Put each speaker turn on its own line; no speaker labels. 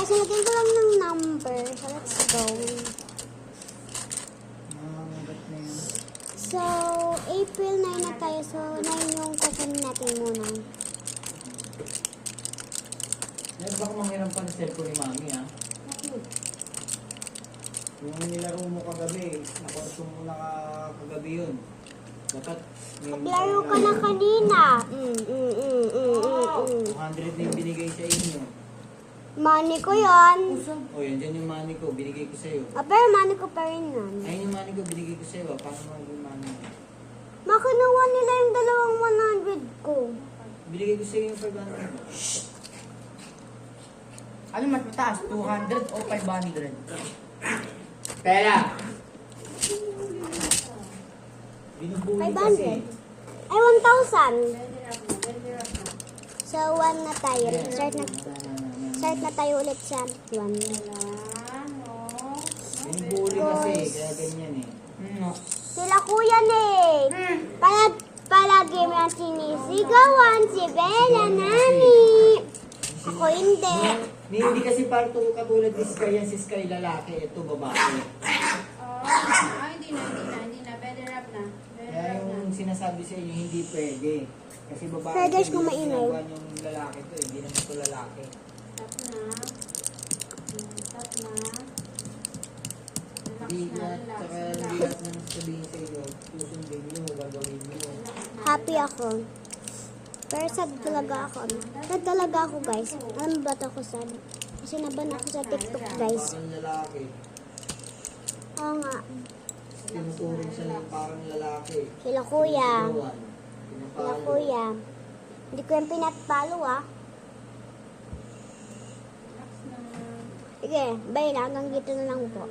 Guys, nilagyan ko lang ng number. So, let's go. So, April 9 na tayo. So, 9 yung kukunin natin muna.
Yan, baka manghiram pa ng cellphone ni Mami, ha?
Yung nilaro mo kagabi, nakonsum mo na kagabi yun. Dapat
Naglaro ka na kanina.
200 na yung binigay sa inyo.
Money ko yan.
O yan, dyan yung money ko, binigay ko sa'yo.
Pero money ko pa rin yan.
Ayun yung money ko, binigay ko sa'yo. Paano mo yung money?
Makinuha nila yung dalawang 100 ko.
Binigay ko sa'yo yung 500.
Ano mas mataas? 200 o 500?
Pera! Binubuli kasi.
500. Ay, 1,000. So, 1 na tayo. Start na tayo ulit sa 1.
Binubuli kasi, kaya ganyan eh.
Sila kuya eh. Palagi mo yung sinisigawan si Bella, Nani. Ako hindi.
Hindi kasi parto katulad ni Sky yan, si Sky lalaki, ito babae.
Hindi na. Better up na.
Kaya yung sinasabi sa inyo, hindi pwede. Kasi babae
Pero guys,
ito,
kung
hindi
maingay.
ginagawa yung lalaki to, hindi naman ito lalaki.
Tap na. Tap na. Relax
Hindi
na,
lahat,
relax.
saka hindi lahat na sabihin sa inyo, susundin nyo, gagawin nyo.
Happy ako. Pero sad talaga ako. Sad talaga ako, guys. Alam mo ba't ako sad? Kasi naban ako sa TikTok, guys.
Parang lalaki.
Oo nga.
Tinuturing siya ng parang lalaki.
Sila kuya.
Sinusugawan,
Sila
pinapalo.
kuya. Hindi ko yung pinapalo, ah.
Relax na.
Sige, bye na. Hanggang dito na lang po.